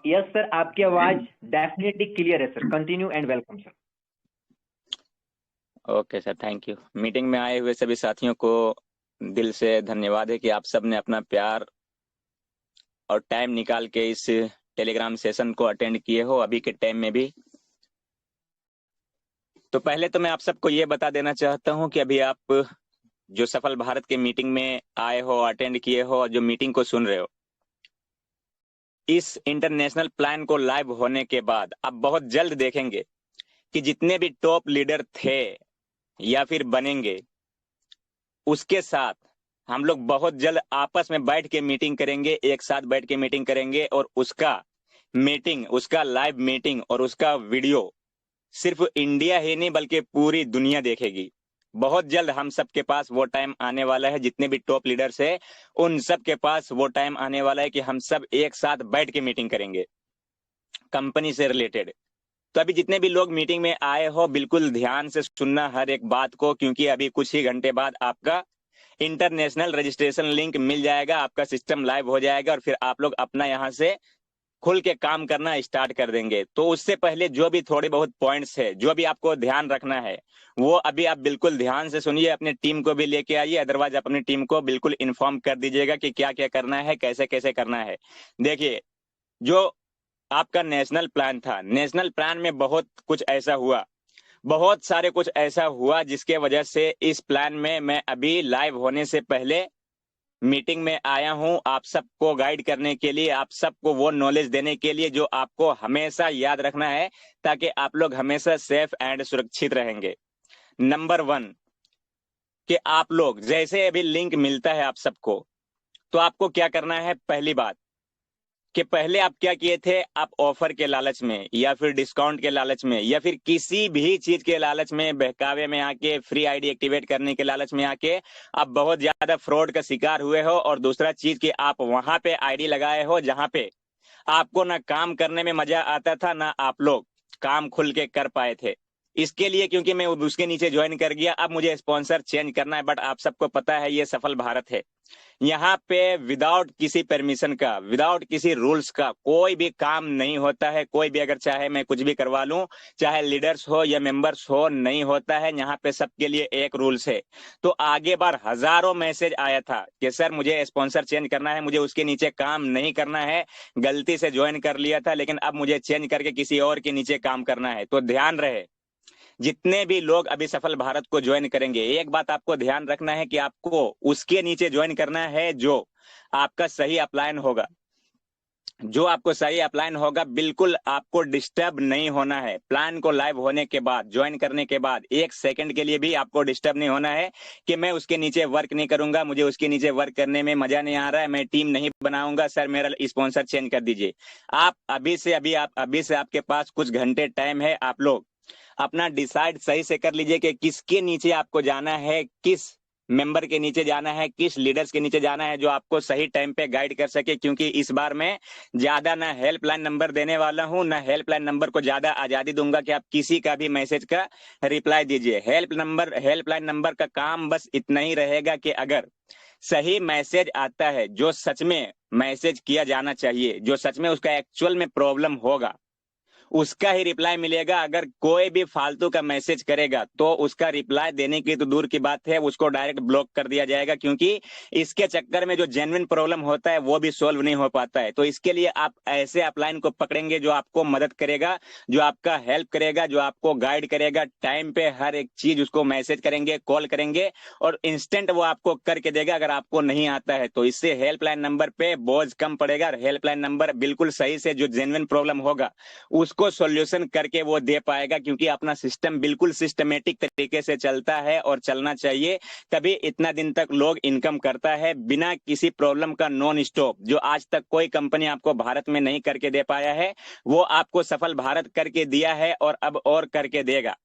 Yes sir, आपकी आवाज definitely clear है sir. Continue and welcome sir. Okay sir, thank you. Meeting में आए हुए सभी साथियों को दिल से धन्यवाद है कि आप सब ने अपना प्यार और टाइम निकाल के इस टेलीग्राम सेशन को अटेंड किए हो अभी के टाइम में भी। तो पहले तो मैं आप सबको ये बता देना चाहता हूं कि अभी आप जो सफल भारत के मीटिंग में आए हो, अटेंड किए हो और जो मीटिंग को सुन रहे हो, इस इंटरनेशनल प्लान को लाइव होने के बाद आप बहुत जल्द देखेंगे कि जितने भी टॉप लीडर थे या फिर बनेंगे, उसके साथ हम लोग बहुत जल्द आपस में बैठ के मीटिंग करेंगे, एक साथ बैठ के मीटिंग करेंगे और उसका लाइव मीटिंग और उसका वीडियो सिर्फ इंडिया ही नहीं बल्कि पूरी दुनिया देखेगी। बहुत जल्द हम सब के पास वो टाइम आने वाला है, जितने भी टॉप लीडर्स है उन सब के पास वो टाइम आने वाला है कि हम सब एक साथ बैठ के मीटिंग करेंगे कंपनी से रिलेटेड। तो अभी जितने भी लोग मीटिंग में आए हो, बिल्कुल ध्यान से सुनना हर एक बात को, क्योंकि अभी कुछ ही घंटे बाद आपका इंटरनेशनल रजिस्ट्रेशन लिंक मिल जाएगा, आपका सिस्टम लाइव हो जाएगा और फिर आप लोग अपना यहाँ से खुल के काम करना स्टार्ट कर देंगे। तो उससे पहले जो भी थोड़े बहुत पॉइंट्स है, जो भी आपको ध्यान रखना है, वो अभी आप बिल्कुल ध्यान से सुनिए, अपने टीम को भी लेके आइए। अदरवाइज अपनी टीम को बिल्कुल इन्फॉर्म कर दीजिएगा कि क्या क्या करना है, कैसे कैसे करना है। देखिए, जो आपका नेशनल प्लान था, नेशनल प्लान में बहुत कुछ ऐसा हुआ, बहुत सारे कुछ ऐसा हुआ जिसके वजह से इस प्लान में मैं अभी लाइव होने से पहले मीटिंग में आया हूं, आप सबको गाइड करने के लिए, आप सबको वो नॉलेज देने के लिए जो आपको हमेशा याद रखना है, ताकि आप लोग हमेशा सेफ एंड सुरक्षित रहेंगे। नंबर 1 कि आप लोग जैसे अभी लिंक मिलता है आप सबको, तो आपको क्या करना है, पहली बात कि पहले आप क्या किए थे, आप ऑफर के लालच में या फिर डिस्काउंट के लालच में या फिर किसी भी चीज के लालच में, बहकावे में आके, फ्री आईडी एक्टिवेट करने के लालच में आके आप बहुत ज्यादा फ्रॉड का शिकार हुए हो। और दूसरा चीज कि आप वहां पे आईडी लगाए हो जहां पे आपको ना काम करने में मजा आता था, ना आप लोग काम खुल के कर पाए थे। इसके लिए क्योंकि मैं उसके नीचे ज्वाइन कर गया, अब मुझे स्पॉन्सर चेंज करना है। बट आप सबको पता है ये सफल भारत है, यहाँ पे विदाउट किसी परमिशन का, विदाउट किसी रूल्स का कोई भी काम नहीं होता है। कोई भी अगर चाहे मैं कुछ भी करवा लूं, चाहे लीडर्स हो या मेंबर्स हो, नहीं होता है। यहाँ पे सबके लिए एक रूल्स है। तो आगे बार हजारों मैसेज आया था कि सर मुझे स्पॉन्सर चेंज करना है, मुझे उसके नीचे काम नहीं करना है, गलती से ज्वाइन कर लिया था लेकिन अब मुझे चेंज करके किसी और के नीचे काम करना है। तो ध्यान रहे, जितने भी लोग अभी सफल भारत को ज्वाइन करेंगे, एक बात आपको ध्यान रखना है कि आपको उसके नीचे ज्वाइन करना है जो आपका सही अपलाइन होगा, जो आपको सही अपलाइन होगा। बिल्कुल आपको डिस्टर्ब नहीं होना है। प्लान को लाइव होने के बाद, ज्वाइन करने के बाद एक सेकंड के लिए भी आपको डिस्टर्ब नहीं होना है कि मैं उसके नीचे वर्क नहीं करूंगा, मुझे उसके नीचे वर्क करने में मजा नहीं आ रहा है, मैं टीम नहीं बनाऊंगा, सर मेरा स्पॉन्सर चेंज कर दीजिए। आप अभी से आपके पास कुछ घंटे टाइम है, आप लोग अपना डिसाइड सही से कर लीजिए कि किसके नीचे आपको जाना है, किस मेंबर के नीचे जाना है, किस लीडर्स के नीचे जाना है जो आपको सही टाइम पे गाइड कर सके। क्योंकि इस बार मैं ज्यादा ना हेल्पलाइन नंबर देने वाला हूं, ना हेल्पलाइन नंबर को ज्यादा आजादी दूंगा कि आप किसी का भी मैसेज का रिप्लाई दीजिए। हेल्पलाइन नंबर का काम बस इतना ही रहेगा कि अगर सही मैसेज आता है, जो सच में मैसेज किया जाना चाहिए, जो सच में उसका एक्चुअल में प्रॉब्लम होगा, उसका ही रिप्लाई मिलेगा। अगर कोई भी फालतू का मैसेज करेगा तो उसका रिप्लाई देने की तो दूर की बात है, उसको डायरेक्ट ब्लॉक कर दिया जाएगा। क्योंकि इसके चक्कर में जो जेन्युइन प्रॉब्लम होता है वो भी सॉल्व नहीं हो पाता है। तो इसके लिए आप ऐसे अपलाइन को पकड़ेंगे जो आपको मदद करेगा, जो आपका हेल्प करेगा, जो आपको गाइड करेगा। टाइम पे हर एक चीज उसको मैसेज करेंगे, कॉल करेंगे और इंस्टेंट वो आपको करके देगा अगर आपको नहीं आता है तो। इससे हेल्पलाइन नंबर पे बोझ कम पड़ेगा। हेल्पलाइन नंबर बिल्कुल सही से जो जेन्युइन प्रॉब्लम होगा उसको सॉल्यूशन करके वो दे पाएगा। क्योंकि अपना सिस्टम बिल्कुल सिस्टमेटिक तरीके से चलता है और चलना चाहिए, तभी इतना दिन तक लोग इनकम करता है बिना किसी प्रॉब्लम का, नॉन स्टॉप। जो आज तक कोई कंपनी आपको भारत में नहीं करके दे पाया है, वो आपको सफल भारत करके दिया है और अब और करके देगा।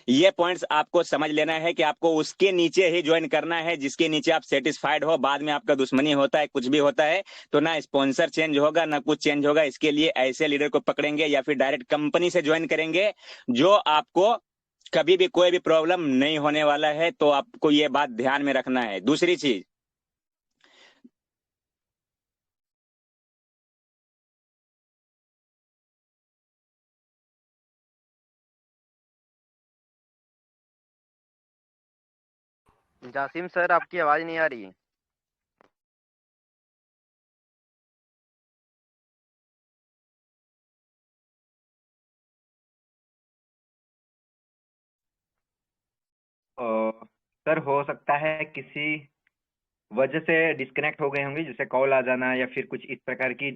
ये पॉइंट्स आपको समझ लेना है कि आपको उसके नीचे ही ज्वाइन करना है जिसके नीचे आप सेटिस्फाइड हो। बाद में आपका दुश्मनी होता है, कुछ भी होता है, तो ना स्पॉन्सर चेंज होगा ना कुछ चेंज होगा। इसके लिए ऐसे लीडर को पकड़ेंगे या फिर डायरेक्ट कंपनी से ज्वाइन करेंगे जो आपको कभी भी कोई भी प्रॉब्लम नहीं होने वाला है। तो आपको ये बात ध्यान में रखना है। दूसरी चीज, जासिम सर, आपकी आवाज नहीं आ रही है। सर हो सकता है किसी वजह से डिस्कनेक्ट हो गए होंगे, जैसे कॉल आ जाना या फिर कुछ इस प्रकार की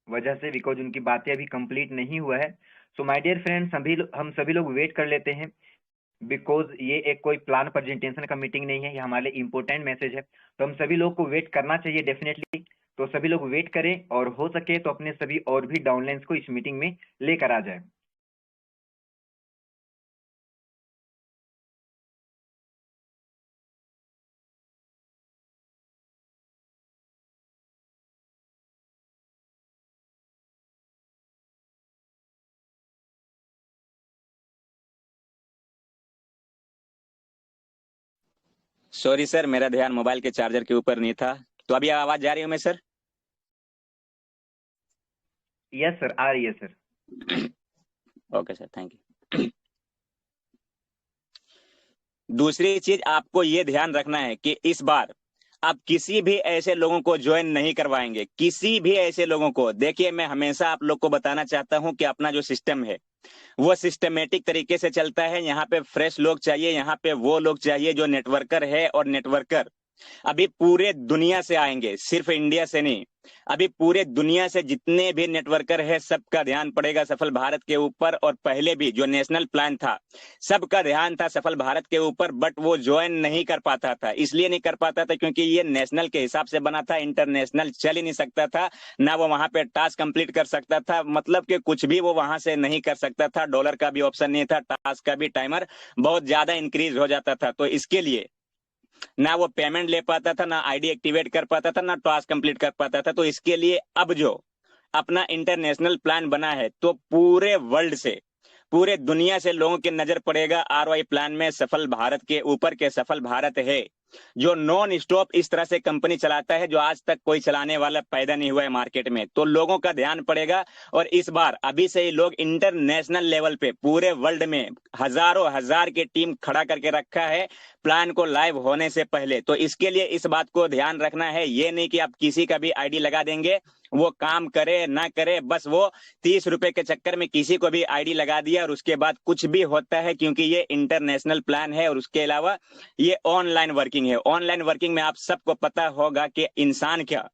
वजह से, बिकॉज उनकी बातें अभी कंप्लीट नहीं हुआ है। सो माय डियर फ्रेंड्स, हम सभी लोग वेट कर लेते हैं, बिकॉज ये एक कोई प्लान प्रेजेंटेशन का मीटिंग नहीं है, ये हमारे लिए इंपॉर्टेंट मैसेज है, तो हम सभी लोग को वेट करना चाहिए डेफिनेटली। तो सभी लोग वेट करें और हो सके तो अपने सभी और भी डाउनलाइंस को इस मीटिंग में लेकर आ जाए। सॉरी सर, मेरा ध्यान मोबाइल के चार्जर के ऊपर नहीं था। तो अभी आवाज जा रही है मैं सर? यस सर, आ रही है sir. Okay sir, thank you. दूसरी चीज आपको ये ध्यान रखना है कि इस बार आप किसी भी ऐसे लोगों को ज्वाइन नहीं करवाएंगे, किसी भी ऐसे लोगों को। देखिए, मैं हमेशा आप लोग को बताना चाहता हूं कि अपना जो सिस्टम है वो सिस्टमेटिक तरीके से चलता है। यहाँ पे फ्रेश लोग चाहिए, यहाँ पे वो लोग चाहिए जो नेटवर्कर है, और नेटवर्कर अभी पूरे दुनिया से आएंगे, सिर्फ इंडिया से नहीं। अभी पूरे दुनिया से जितने भी नेटवर्कर है सबका ध्यान पड़ेगा सफल भारत के ऊपर। और पहले भी जो नेशनल प्लान था सबका ध्यान था सफल भारत के ऊपर, बट वो ज्वाइन नहीं कर पाता था। इसलिए नहीं कर पाता था क्योंकि ये नेशनल के हिसाब से बना था, इंटरनेशनल चल ही नहीं सकता था। ना वो वहां पे टास्क कंप्लीट कर सकता था, मतलब कि कुछ भी वो वहां से नहीं कर सकता था। डॉलर का भी ऑप्शन नहीं था, टास्क का भी टाइमर बहुत ज्यादा इंक्रीज हो जाता था। तो इसके लिए ना वो पेमेंट ले पाता था, ना आईडी एक्टिवेट कर पाता था, ना टास्क कंप्लीट कर पाता था। तो इसके लिए अब जो अपना इंटरनेशनल प्लान बना है, तो पूरे वर्ल्ड से, पूरे दुनिया से लोगों की नजर पड़ेगा आरवाई प्लान में सफल भारत के ऊपर के। सफल भारत है जो नॉन स्टॉप इस तरह से कंपनी चलाता है जो आज तक कोई चलाने वाला पैदा नहीं हुआ है मार्केट में। तो लोगों का ध्यान पड़ेगा, और इस बार अभी से ही लोग इंटरनेशनल लेवल पे पूरे वर्ल्ड में हजारों हजार की टीम खड़ा करके रखा है प्लान को लाइव होने से पहले। तो इसके लिए इस बात को ध्यान रखना है, ये नहीं कि आप किसी का भी आईडी लगा देंगे, वो काम करे ना करे, बस वो 30 रुपए के चक्कर में किसी को भी आईडी लगा दिया और उसके बाद कुछ भी होता है, क्योंकि ये इंटरनेशनल प्लान है। और उसके अलावा ये ऑनलाइन वर्किंग है। ऑनलाइन वर्किंग में आप सबको पता होगा कि इंसान क्या,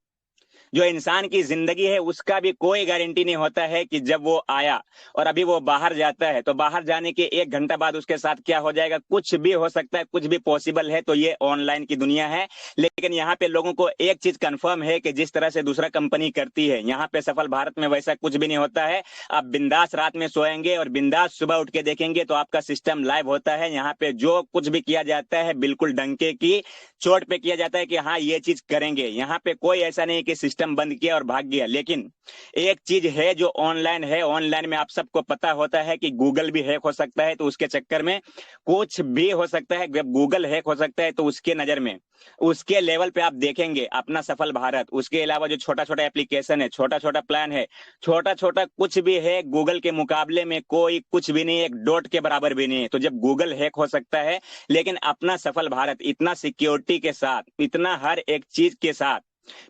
जो इंसान की जिंदगी है उसका भी कोई गारंटी नहीं होता है कि जब वो आया और अभी वो बाहर जाता है तो बाहर जाने के 1 घंटा बाद उसके साथ क्या हो जाएगा, कुछ भी हो सकता है, कुछ भी पॉसिबल है। तो ये ऑनलाइन की दुनिया है। लेकिन यहाँ पे लोगों को एक चीज कंफर्म है कि जिस तरह से दूसरा कंपनी करती है, यहाँ पे सफल भारत में वैसा कुछ भी नहीं होता है। आप बिंदास रात में सोएंगे और बिंदास सुबह उठ के देखेंगे तो आपका सिस्टम लाइव होता है। यहाँ पे जो कुछ भी किया जाता है बिल्कुल डंके की चोट पे किया जाता है कि हाँ ये चीज करेंगे। यहाँ पे कोई ऐसा नहीं कि सिस्टम बंद किया और भाग गया। लेकिन एक चीज है जो ऑनलाइन है, ऑनलाइन में आप सबको पता होता है कि गूगल भी हैक हो सकता है, तो उसके चक्कर में कुछ भी हो सकता है। जब गूगल हैक हो सकता है तो उसके नजर में, उसके लेवल पे आप देखेंगे अपना सफल भारत। उसके अलावा जो छोटा छोटा एप्लीकेशन है, छोटा छोटा प्लान है, छोटा छोटा कुछ भी है, गूगल के मुकाबले में कोई कुछ भी नहीं, एक डॉट के बराबर भी नहीं है। तो जब गूगल हैक हो सकता है, लेकिन अपना सफल भारत इतना सिक्योरिटी के साथ, इतना हर एक चीज के साथ,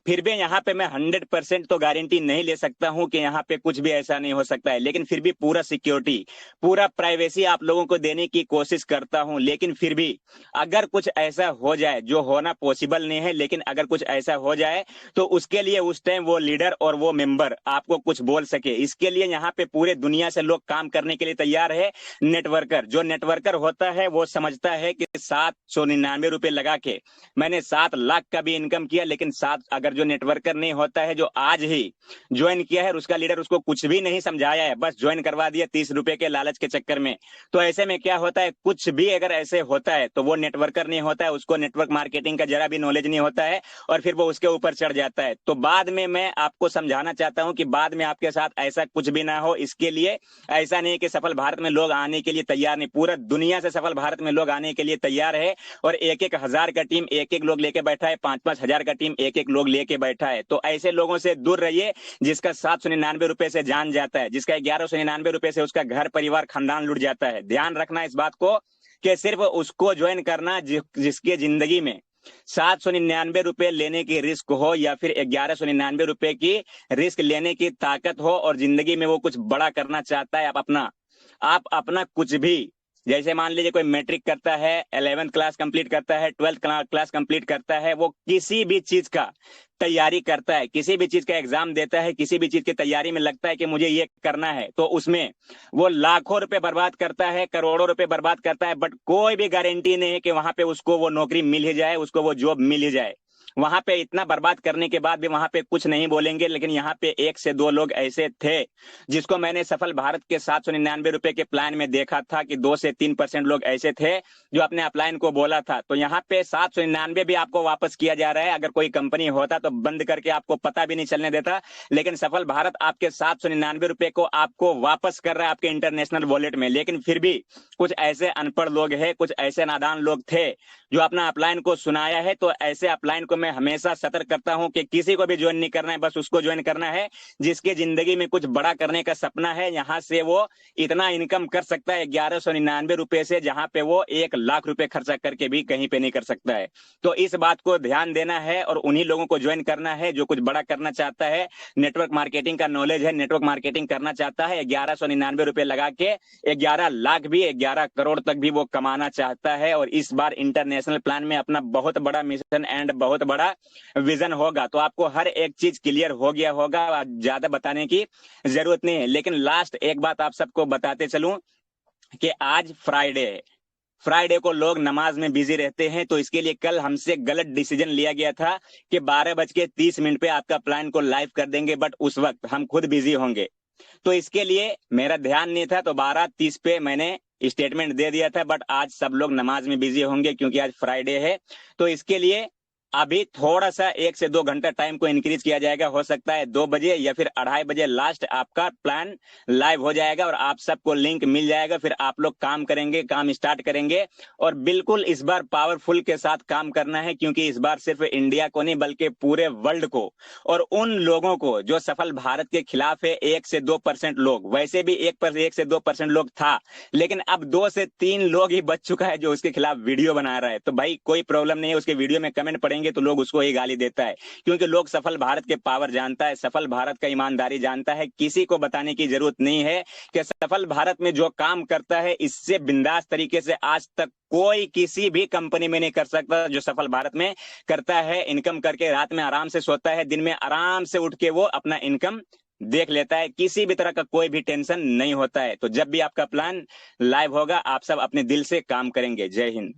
फिर भी यहाँ पे मैं 100% तो गारंटी नहीं ले सकता हूं कि यहाँ पे कुछ भी ऐसा नहीं हो सकता है। लेकिन फिर भी पूरा सिक्योरिटी, पूरा प्राइवेसी आप लोगों को देने की कोशिश करता हूं। लेकिन फिर भी अगर कुछ ऐसा हो जाए, जो होना पॉसिबल नहीं है, लेकिन अगर कुछ ऐसा हो जाए तो उसके लिए उस टाइम वो लीडर और वो मेंबर आपको कुछ बोल सके, इसके लिए यहाँ पे पूरे दुनिया से लोग काम करने के लिए तैयार है। नेटवर्कर, जो नेटवर्कर होता है वो समझता है कि 799 रुपए लगा के मैंने 7 लाख का भी इनकम किया। लेकिन अगर जो नेटवर्कर नहीं होता है, जो आज ही ज्वाइन किया है, उसका लीडर उसको कुछ भी नहीं समझाया है, बस ज्वाइन करवा दिया 30 रुपए के लालच के चक्कर में, तो ऐसे में क्या होता है, कुछ भी अगर ऐसे होता है तो वो नेटवर्कर नहीं होता है, उसको नेटवर्क मार्केटिंग का जरा भी नॉलेज नहीं होता है, और फिर वो उसके ऊपर चढ़ जाता है। तो बाद में मैं आपको समझाना चाहता हूं कि बाद में आपके साथ ऐसा कुछ भी ना हो। इसके लिए ऐसा नहीं कि सफल भारत में लोग आने के लिए तैयार नहीं, पूरा दुनिया से सफल भारत में लोग आने के लिए तैयार है। और 1-1 हजार का टीम एक एक लोग लेके बैठा है, 5-5 हजार का टीम एक एक एक लोग लेके बैठा है। तो ऐसे लोगों से दूर रहिए जिसका 799 रुपए से जान जाता है, जिसका 1199 रुपए से उसका घर परिवार खानदान लुट जाता है। ध्यान रखना इस बात को कि सिर्फ उसको ज्वाइन करना जिसके जिंदगी में 799 रुपए लेने की रिस्क हो या फिर 1199 रुपए की रिस्क लेने की ताकत हो और जिंदगी में वो कुछ बड़ा करना चाहता है। आप अपना कुछ भी, जैसे मान लीजिए कोई मैट्रिक करता है, 11th क्लास कंप्लीट करता है, 12th क्लास कंप्लीट करता है, वो किसी भी चीज का तैयारी करता है, किसी भी चीज का एग्जाम देता है, किसी भी चीज की तैयारी में लगता है कि मुझे ये करना है, तो उसमें वो लाखों रुपए बर्बाद करता है, करोड़ों रुपए बर्बाद करता है, बट कोई भी गारंटी नहीं है कि वहां पे उसको वो नौकरी मिल ही जाए, उसको वो जॉब मिल ही जाए। वहां पे इतना बर्बाद करने के बाद भी वहां पे कुछ नहीं बोलेंगे। लेकिन यहाँ पे 1 से 2 लोग ऐसे थे जिसको मैंने सफल भारत के 799 रुपए के प्लान में देखा था कि 2 से 3% लोग ऐसे थे जो अपने अपलाइन को बोला था। तो यहाँ पे 799 भी आपको वापस किया जा रहा है। अगर कोई कंपनी होता तो बंद करके आपको पता भी नहीं चलने देता, लेकिन सफल भारत आपके 799 रुपए को आपको वापस कर रहा है आपके इंटरनेशनल वॉलेट में। लेकिन फिर भी कुछ ऐसे अनपढ़ लोग हैं, कुछ ऐसे नादान लोग थे जो अपना अपलाइन को सुनाया है। तो ऐसे अपलाइन को मैं हमेशा सतर्क करता हूं कि किसी को भी ज्वाइन नहीं करना है, बस उसको ज्वाइन करना है जिसके जिंदगी में कुछ बड़ा करने का सपना है। यहां से वो इतना इनकम कर सकता है 1199 रुपए से, जहां पे वो 1 लाख रुपए खर्चा करके भी कहीं पे नहीं कर सकता है। तो इस बात को ध्यान देना है और उन्हीं लोगों को ज्वाइन करना है जो कुछ बड़ा करना चाहता है, नेटवर्क मार्केटिंग का नॉलेज है, नेटवर्क मार्केटिंग करना चाहता है, 1199 रुपए लगा के 11 लाख भी 11 करोड़ तक भी वो कमाना चाहता है। और इस बार इंटरनेशनल प्लान में अपना बहुत बड़ा मिशन एंड बहुत बड़ा विजन होगा। तो आपको हर एक चीज क्लियर हो गया होगा, ज्यादा बताने की जरूरत नहीं है। लेकिन लास्ट एक बात आप सबको बताते चलूं कि आज फ्राइडे है, फ्राइडे को लोग नमाज में बिजी रहते हैं। तो इसके लिए कल हमसे गलत डिसीजन लिया गया था कि 12:30 पे आपका प्लान को लाइव कर देंगे, बट उस वक्त हम खुद बिजी होंगे। तो इसके लिए मेरा ध्यान नहीं था, तो 12:30 पे मैंने स्टेटमेंट दे दिया था। बट आज सब लोग नमाज में बिजी होंगे क्योंकि आज फ्राइडे है। तो इसके लिए अभी थोड़ा सा 1 से 2 घंटा टाइम को इंक्रीज किया जाएगा। हो सकता है 2 बजे या फिर 2:30 बजे लास्ट आपका प्लान लाइव हो जाएगा और आप सबको लिंक मिल जाएगा। फिर आप लोग काम करेंगे, काम स्टार्ट करेंगे और बिल्कुल इस बार पावरफुल के साथ काम करना है, क्योंकि इस बार सिर्फ इंडिया को नहीं बल्कि पूरे वर्ल्ड को और उन लोगों को जो सफल भारत के खिलाफ है 1 से 2% लोग, वैसे भी 1 से 2% लोग था, लेकिन अब 2 से 3 लोग ही बच चुका है जो उसके खिलाफ वीडियो बना रहा है। तो भाई कोई प्रॉब्लम नहीं है, उसके वीडियो में कमेंट पड़ेंगे तो लोग उसको ही गाली देता है, क्योंकि लोग सफल भारत के पावर जानता है, सफल भारत का ईमानदारी जानता है। किसी को बताने की जरूरत नहीं है कि सफल भारत में जो काम करता है इससे बिंदास तरीके से आज तक कोई किसी भी कंपनी में नहीं कर सकता जो सफल भारत में करता है। इनकम करके रात में आराम से सोता है, दिन में आराम से उठ के वो अपना इनकम देख लेता है, किसी भी तरह का कोई भी टेंशन नहीं होता है। तो जब भी आपका प्लान लाइव होगा आप सब अपने दिल से काम करेंगे। जय हिंद।